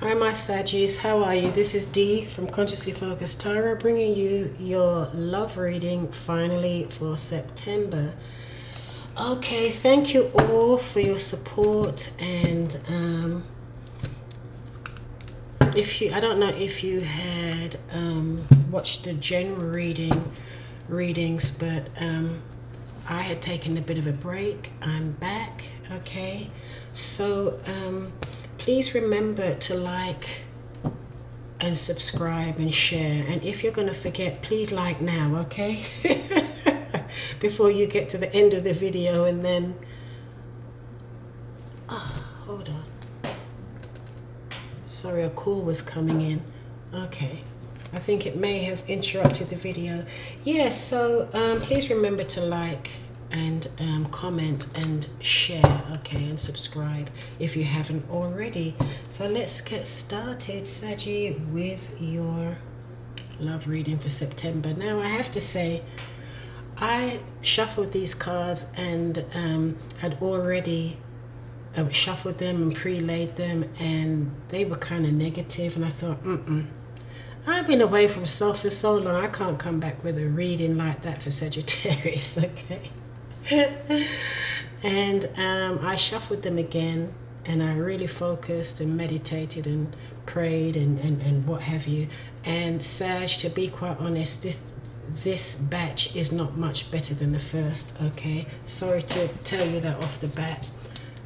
Hi my Saggies, how are you? This is Dee from Consciously Focused Tarot, bringing you your love reading finally for September. Okay, thank you all for your support, and I don't know if you had watched the general readings, but I had taken a bit of a break. I'm back. Okay, so please remember to like and subscribe and share, and if you're going to forget, please like now, okay? Before you get to the end of the video and then hold on, sorry, a call was coming in. Okay, I think it may have interrupted the video. Yes, so please remember to like and comment and share, okay, and subscribe if you haven't already. So let's get started, Saggy, with your love reading for September. Now I have to say, I shuffled these cards and had already shuffled them and pre-laid them, and they were kind of negative, and I thought, I've been away from self for so long, I can't come back with a reading like that for Sagittarius, okay? And I shuffled them again, and I really focused and meditated and prayed and what have you. And Sag, to be quite honest, this batch is not much better than the first, okay? Sorry to tell you that off the bat.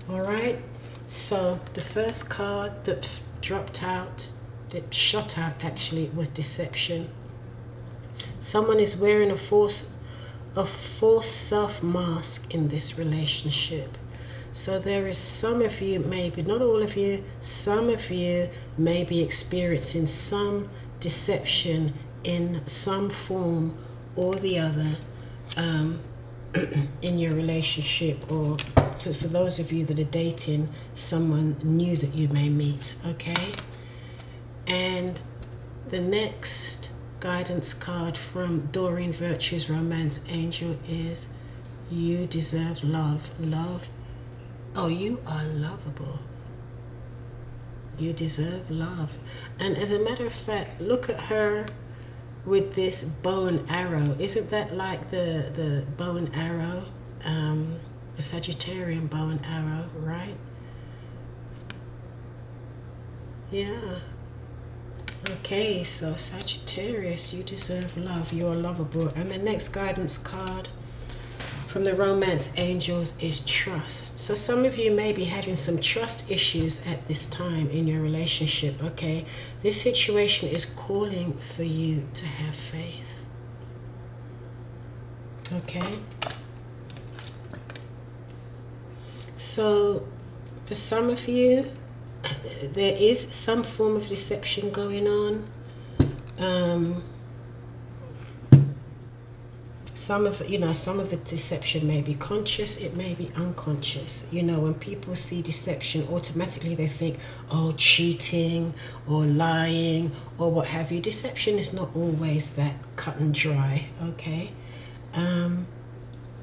All right, so the first card that dropped out, that shot out actually, was deception. Someone is wearing a false self mask in this relationship. So there is some of you, maybe not all of you, some of you may be experiencing some deception in some form or the other in your relationship, or for those of you that are dating someone new that you may meet, okay? And the next guidance card from Doreen Virtue's Romance Angel is you deserve love. Oh, you are lovable. You deserve love. And as a matter of fact, look at her with this bow and arrow. Isn't that like the bow and arrow, the Sagittarian bow and arrow, right? Yeah. Okay, so Sagittarius, you deserve love. You are lovable. And the next guidance card from the Romance Angels is trust. So some of you may be having some trust issues at this time in your relationship, okay? This situation is calling for you to have faith, okay? So for some of you, there is some form of deception going on. Some of the deception may be conscious, it may be unconscious. You know, when people see deception, automatically they think, oh, cheating or lying or what have you. Deception is not always that cut and dry, okay?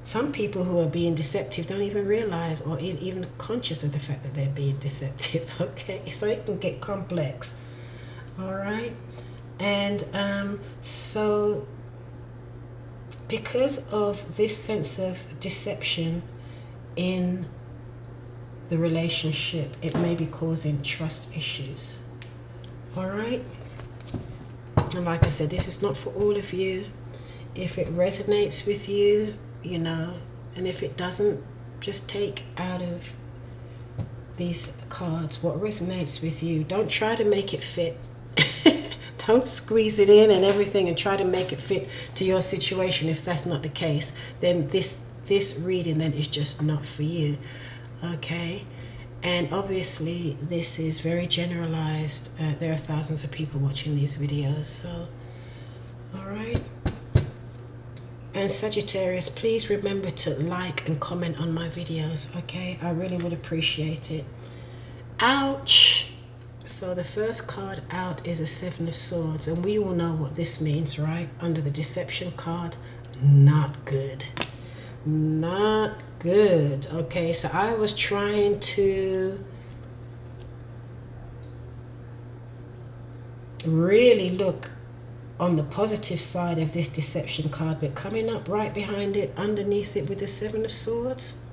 Some people who are being deceptive don't even realize or even conscious of the fact that they're being deceptive, okay? So it can get complex, all right? And so because of this sense of deception in the relationship, it may be causing trust issues, all right? And like I said, this is not for all of you. If it resonates with you, you know, and if it doesn't, just take out of these cards what resonates with you. Don't try to make it fit. Don't squeeze it in and everything and try to make it fit to your situation. If that's not the case, then this reading then is just not for you, okay? And obviously this is very generalized. There are thousands of people watching these videos, so all right. And Sagittarius, please remember to like and comment on my videos, okay? I really would appreciate it. Ouch! So the first card out is a Seven of Swords, and we all know what this means, right? Under the deception card, not good. Not good, okay? So I was trying to really look on the positive side of this deception card, but coming up right behind it, underneath it with the Seven of Swords,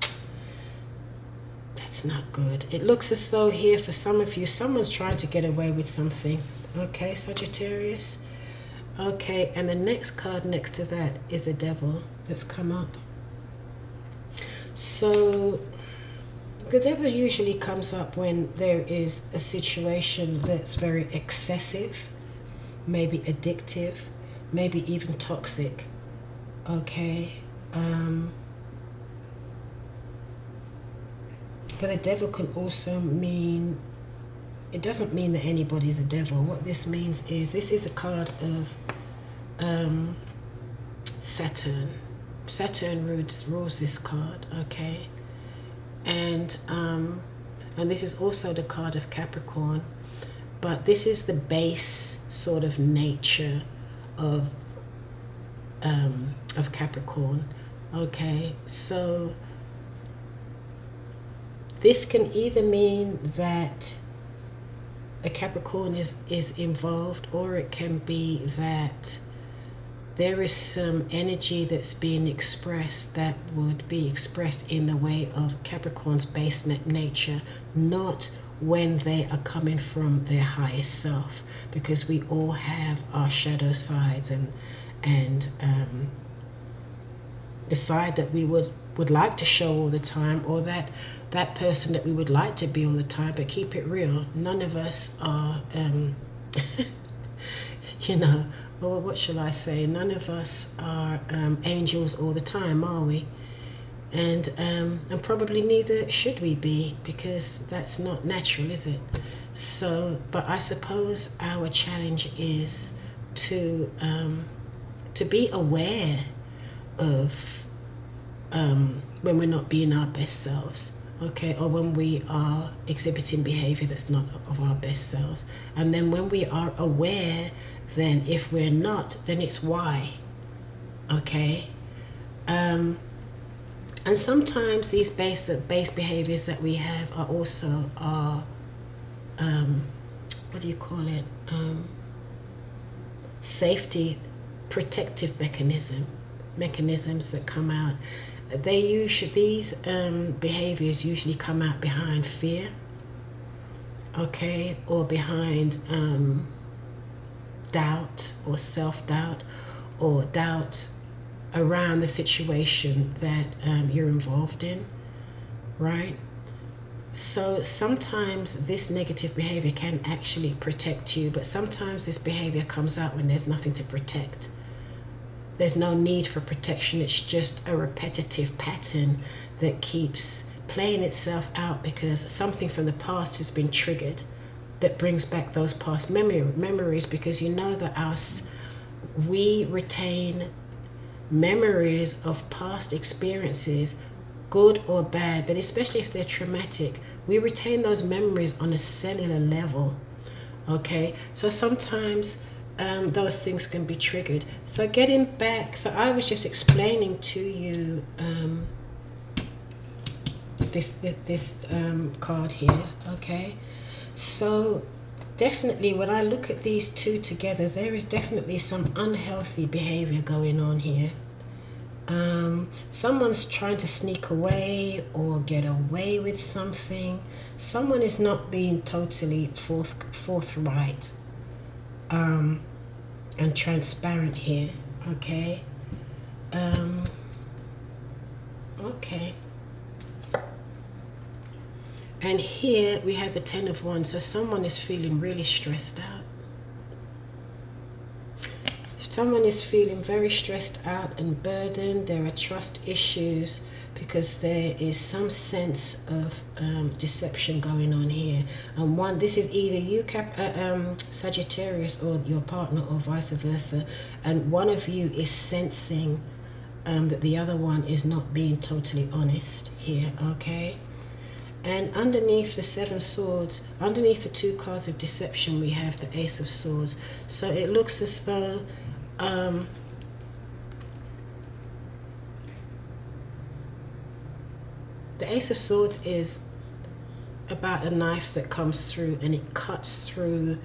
that's not good. It looks as though here for some of you, someone's trying to get away with something. Okay, Sagittarius. Okay, and the next card next to that is the Devil that's come up. So the Devil usually comes up when there is a situation that's very excessive, maybe addictive, maybe even toxic. Okay. But the Devil can also mean, it doesn't mean that anybody's a devil. What this means is, this is a card of Saturn. Saturn rules this card, okay? And this is also the card of Capricorn, but this is the base sort of nature of Capricorn, okay? So this can either mean that a Capricorn is involved, or it can be that there is some energy that's being expressed that would be expressed in the way of Capricorn's base nature, not when they are coming from their highest self, because we all have our shadow sides and the side that we would like to show all the time, or that person that we would like to be all the time. But keep it real, none of us are you know, or what shall I say, none of us are angels all the time, are we? And probably neither should we be, because that's not natural, is it? So, but I suppose our challenge is to be aware of when we're not being our best selves, okay, or when we are exhibiting behavior that's not of our best selves. And then when we are aware, then if we're not, then it's why, okay? And sometimes these base behaviors that we have are also our what do you call it, safety protective mechanisms that come out. These behaviors usually come out behind fear, okay, or behind doubt or self-doubt, or doubt around the situation that you're involved in, right? So sometimes this negative behavior can actually protect you, but sometimes this behavior comes out when there's nothing to protect. There's no need for protection. It's just a repetitive pattern that keeps playing itself out because something from the past has been triggered that brings back those past memories, because you know that we retain memories of past experiences, good or bad, but especially if they're traumatic, we retain those memories on a cellular level, okay? So sometimes those things can be triggered. So getting back, so I was just explaining to you this card here, okay? So definitely when I look at these two together, there is definitely some unhealthy behavior going on here. Someone's trying to sneak away or get away with something. Someone is not being totally forthright and transparent here, okay? Okay. And here we have the Ten of Wands, so someone is feeling really stressed out. Someone is feeling very stressed out and burdened. There are trust issues because there is some sense of deception going on here. And this is either you, Sagittarius, or your partner, or vice versa. And one of you is sensing that the other one is not being totally honest here, okay? And underneath the Seven Swords, underneath the two cards of deception, we have the Ace of Swords. So it looks as though the Ace of Swords is about a knife that comes through and it cuts through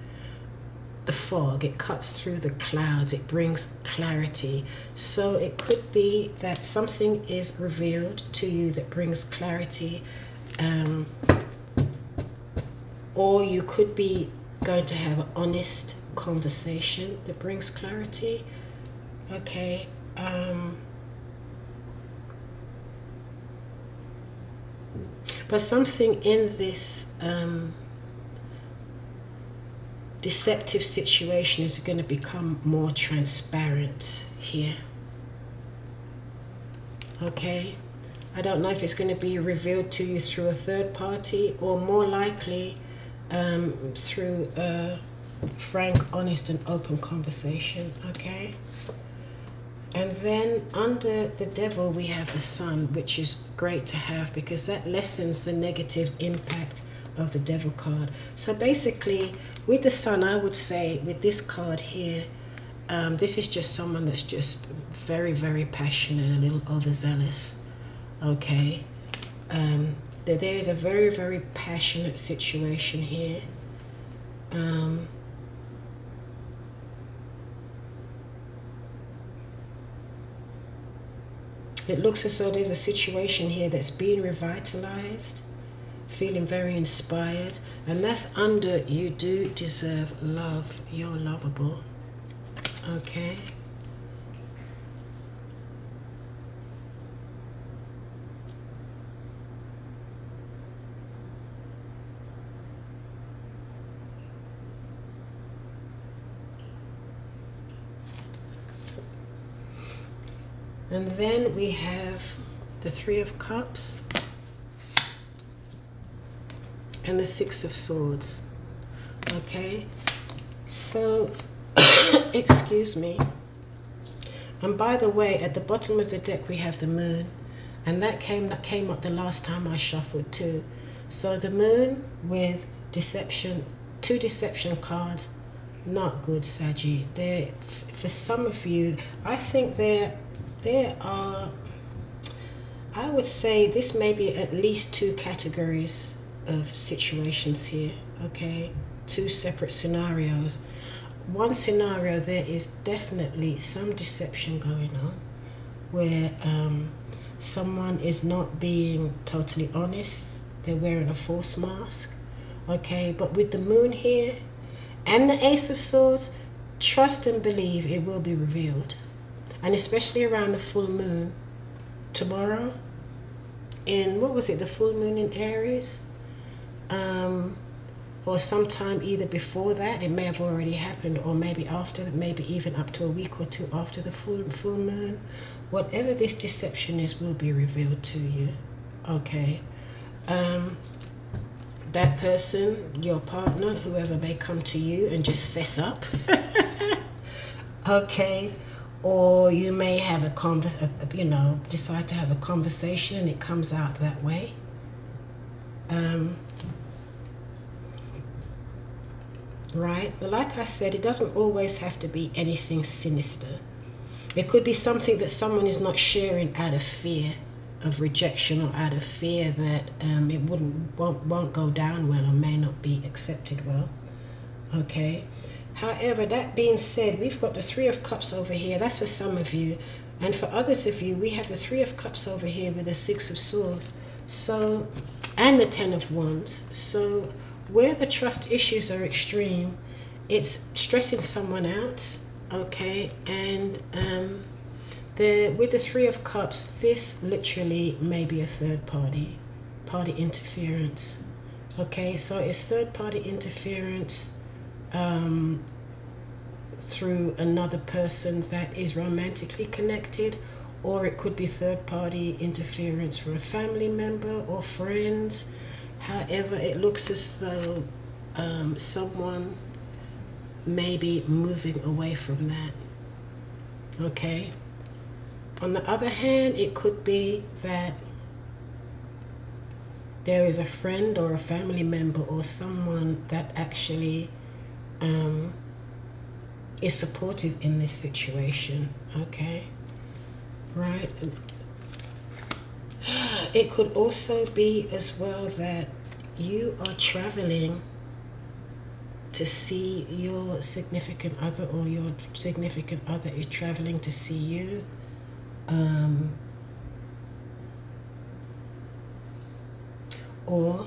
the fog, it cuts through the clouds, it brings clarity. So it could be that something is revealed to you that brings clarity, or you could be going to have an honest conversation that brings clarity. Okay. But something in this deceptive situation is going to become more transparent here. Okay. I don't know if it's going to be revealed to you through a third party, or more likely through a frank, honest and open conversation. Okay. And then under the devil we have the sun, which is great to have because that lessens the negative impact of the devil card. So basically with the sun, I would say with this card here, this is just someone that's just very, very passionate, a little overzealous. Okay. There is a very, very passionate situation here. It looks as though there's a situation here that's being revitalized, feeling very inspired, and that's under you do deserve love. You're lovable. Okay. And then we have the Three of Cups and the Six of Swords. Okay, so excuse me. And by the way, at the bottom of the deck we have the Moon, and that came up the last time I shuffled too. So the Moon with deception, two deception cards, not good, Saggy. They're, for some of you, I think there are, I would say this may be at least two categories of situations here. Okay, two separate scenarios. One scenario, there is definitely some deception going on where someone is not being totally honest. They're wearing a false mask. Okay, but with the Moon here and the Ace of Swords, trust and believe it will be revealed. And especially around the full moon tomorrow, in, what was it, the full moon in Aries? Or sometime either before that, it may have already happened, or maybe after, maybe even up to a week or two after the full moon. Whatever this deception is will be revealed to you. Okay. That person, your partner, whoever may come to you and just fess up. Okay. Or you may have decide to have a conversation and it comes out that way. Right? But like I said, it doesn't always have to be anything sinister. It could be something that someone is not sharing out of fear of rejection, or out of fear that it won't go down well, or may not be accepted well. Okay. However, that being said, we've got the Three of Cups over here. That's for some of you. And for others of you, we have the Three of Cups over here with the Six of Swords. So, and the Ten of Wands. So, where the trust issues are extreme, it's stressing someone out. Okay. And with the Three of Cups, this literally may be a third party interference. Okay. So, it's third party interference through another person that is romantically connected, or it could be third-party interference from a family member or friends. However, it looks as though someone may be moving away from that. Okay. On the other hand, it could be that there is a friend or a family member or someone that actually is supportive in this situation. Okay. Right. It could also be as well that you are traveling to see your significant other, or your significant other is traveling to see you. Or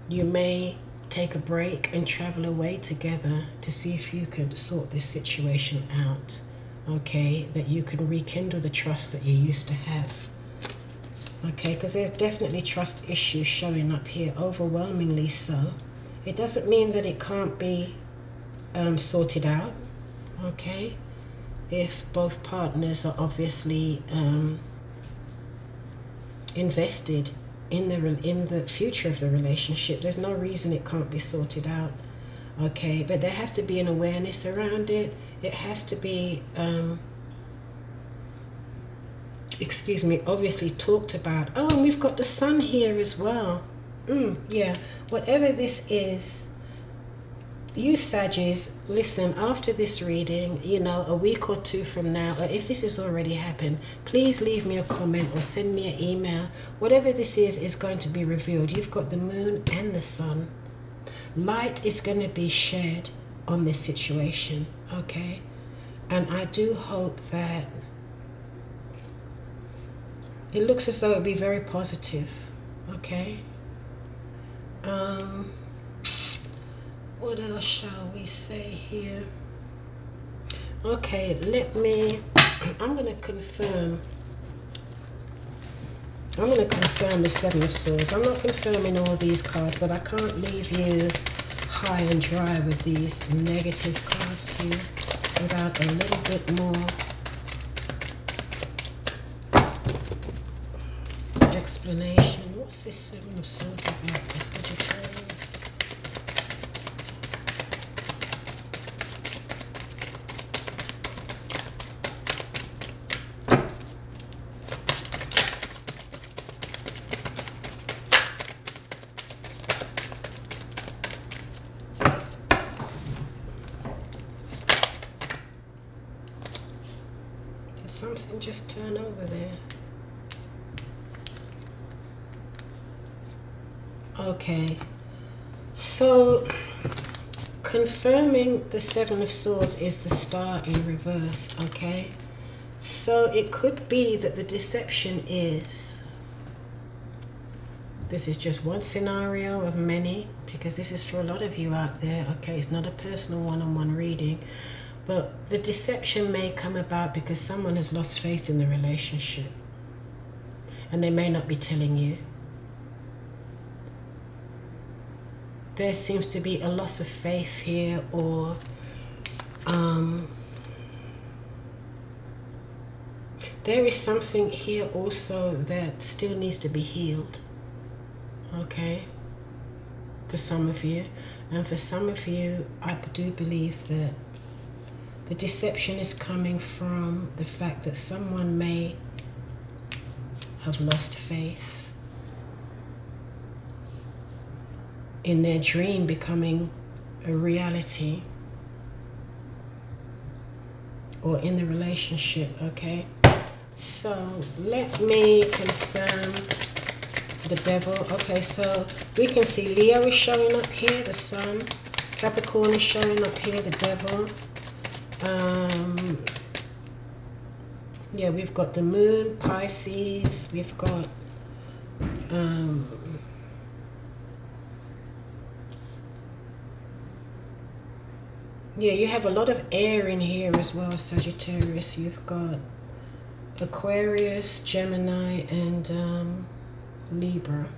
you may take a break and travel away together to see if you can sort this situation out, okay, that you can rekindle the trust that you used to have, okay, because there's definitely trust issues showing up here, overwhelmingly so. It doesn't mean that it can't be sorted out, okay, if both partners are obviously invested in the future of the relationship. There's no reason it can't be sorted out, okay, but there has to be an awareness around it. It has to be excuse me, obviously talked about. Oh, and we've got the sun here as well. Yeah, whatever this is, you Saggies, listen, after this reading, you know, a week or two from now, or if this has already happened, please leave me a comment or send me an email. Whatever this is going to be revealed. You've got the moon and the sun. Light is going to be shed on this situation, okay? And I do hope that it looks as though it would be very positive, okay? What else shall we say here? Okay, I'm going to confirm the Seven of Swords. I'm not confirming all these cards, but I can't leave you high and dry with these negative cards here without a little bit more explanation. What's this Seven of Swords about, the Sagittarius? Did something just turn over there? Okay, so confirming the Seven of Swords is the Star in reverse, okay? So it could be that the deception is, this is just one scenario of many, because this is for a lot of you out there, okay? It's not a personal one-on-one reading, but the deception may come about because someone has lost faith in the relationship and they may not be telling you. There seems to be a loss of faith here, or there is something here also that still needs to be healed, okay, for some of you. And for some of you, I do believe that the deception is coming from the fact that someone may have lost faith in their dream becoming a reality, or in the relationship, okay? So let me confirm the Devil. Okay, so we can see Leo is showing up here, the Sun. Capricorn is showing up here, the Devil. Yeah, we've got the Moon, Pisces, we've got yeah, you have a lot of air in here as well, Sagittarius. You've got Aquarius, Gemini, and Libra.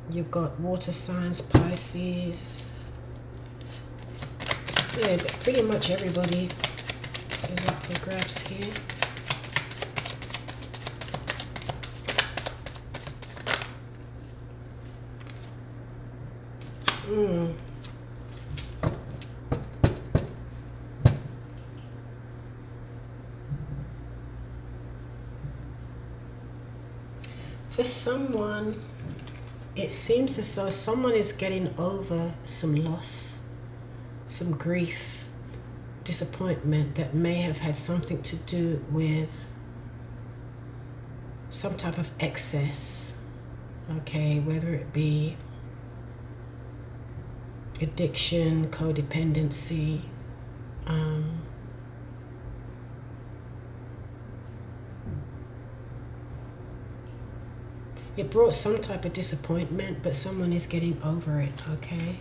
You've got water signs, Pisces. Yeah, but pretty much everybody is up for grabs here. For someone, it seems as though someone is getting over some loss, some grief, disappointment that may have had something to do with some type of excess, Okay, whether it be addiction, codependency, it brought some type of disappointment, but someone is getting over it, okay?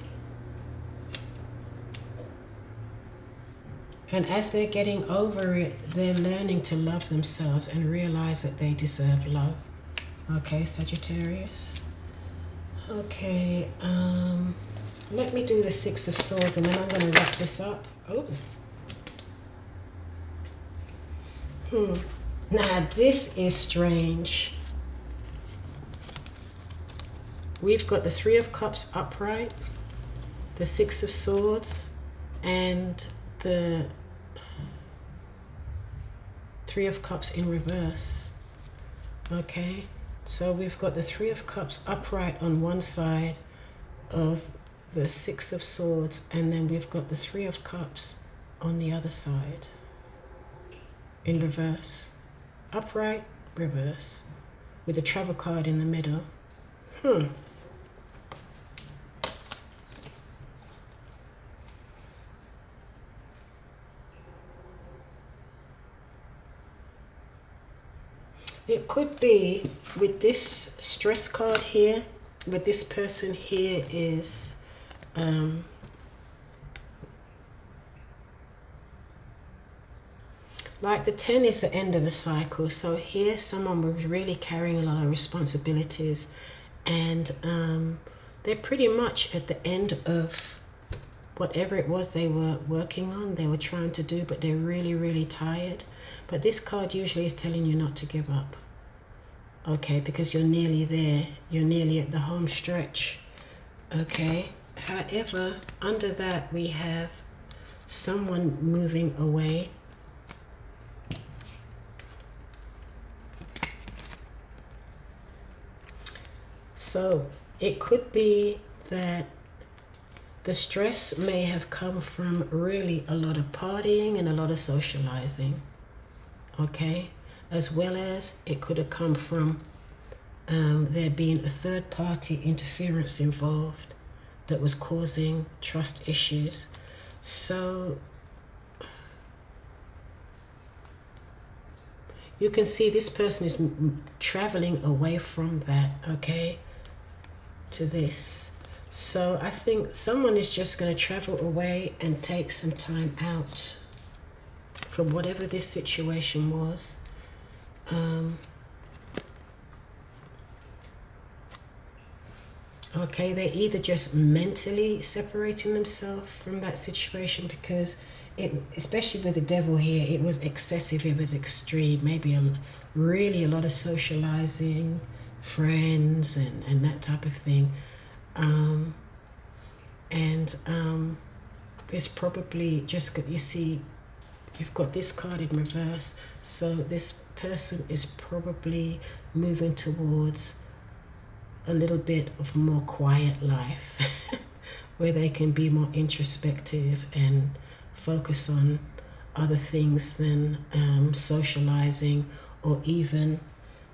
And as they're getting over it, they're learning to love themselves and realize that they deserve love. Okay, Sagittarius. Okay, let me do the Six of Swords and then I'm going to wrap this up. Oh. Now, this is strange. We've got the Three of Cups upright, the Six of Swords, and the Three of Cups in reverse. Okay, so we've got the Three of Cups upright on one side of the Six of Swords, and then we've got the Three of Cups on the other side in reverse. Upright, reverse, with the Travel card in the middle. It could be with this stress card here, with this person here is like the 10 is the end of a cycle. So here someone was really carrying a lot of responsibilities, and they're pretty much at the end of whatever it was they were working on, they were trying to do, but they're really, really tired. But this card usually is telling you not to give up. Okay, because you're nearly there. You're nearly at the home stretch. Okay. However, under that we have someone moving away. So it could be that the stress may have come from really a lot of partying and a lot of socializing. Okay, as well as it could have come from there being a third party interference involved that was causing trust issues. So you can see this person is traveling away from that, okay, to this. So I think someone is just going to travel away and take some time out from whatever this situation was. Okay, they're either just mentally separating themselves from that situation because it, especially with the devil here, it was excessive, it was extreme, maybe really a lot of socializing, friends and that type of thing. There's probably just, you see, you've got this card in reverse, so this person is probably moving towards a little bit of more quiet life where they can be more introspective and focus on other things than socializing, or even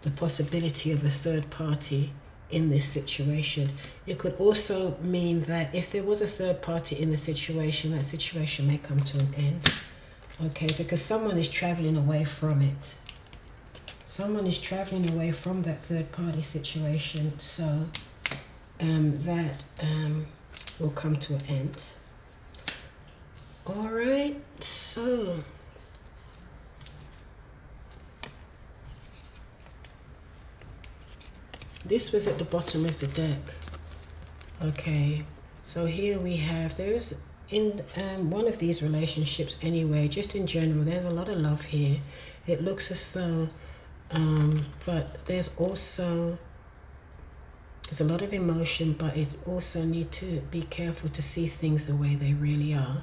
the possibility of a third party in this situation. It could also mean that if there was a third party in the situation, that situation may come to an end. Okay, because someone is traveling away from it. Someone is traveling away from that third party situation, so that will come to an end. All right, so this was at the bottom of the deck. Okay, so here we have, there's in one of these relationships anyway, just in general, there's a lot of love here. It looks as though but there's a lot of emotion, but it also need to be careful to see things the way they really are.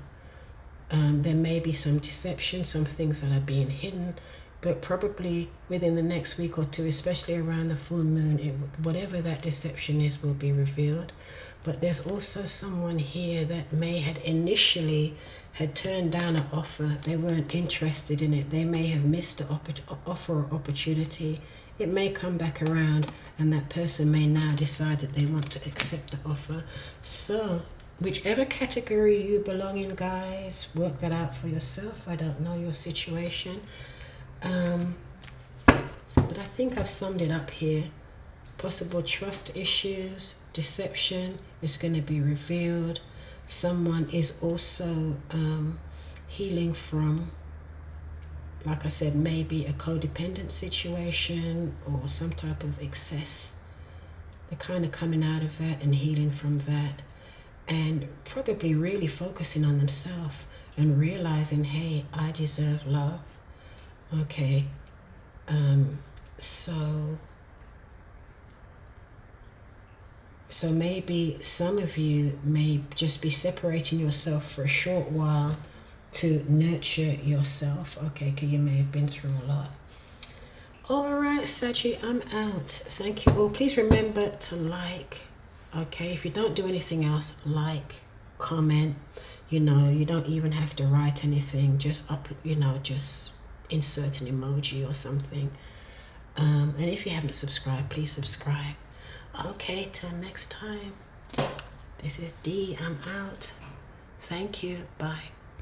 There may be some deception, some things that are being hidden, but probably within the next week or two, especially around the full moon, whatever that deception is will be revealed. But there's also someone here that may had initially had turned down an offer. They weren't interested in it. They may have missed the offer or opportunity. it may come back around, and that person may now decide that they want to accept the offer. So whichever category you belong in, guys, work that out for yourself. I don't know your situation, but I think I've summed it up here. Possible trust issues, deception is going to be revealed. Someone is also healing from, like I said, maybe a codependent situation or some type of excess. They're kind of coming out of that and healing from that, and probably really focusing on themselves and realizing, hey, I deserve love. Okay, so maybe some of you may just be separating yourself for a short while to nurture yourself, okay, because you may have been through a lot. All right, Saggy, I'm out. Thank you all. Please remember to like, okay? If you don't do anything else, like, comment. You know, you don't even have to write anything. Just just insert an emoji or something. And if you haven't subscribed, please subscribe. Okay, till next time. This is D. I'm out. Thank you. Bye.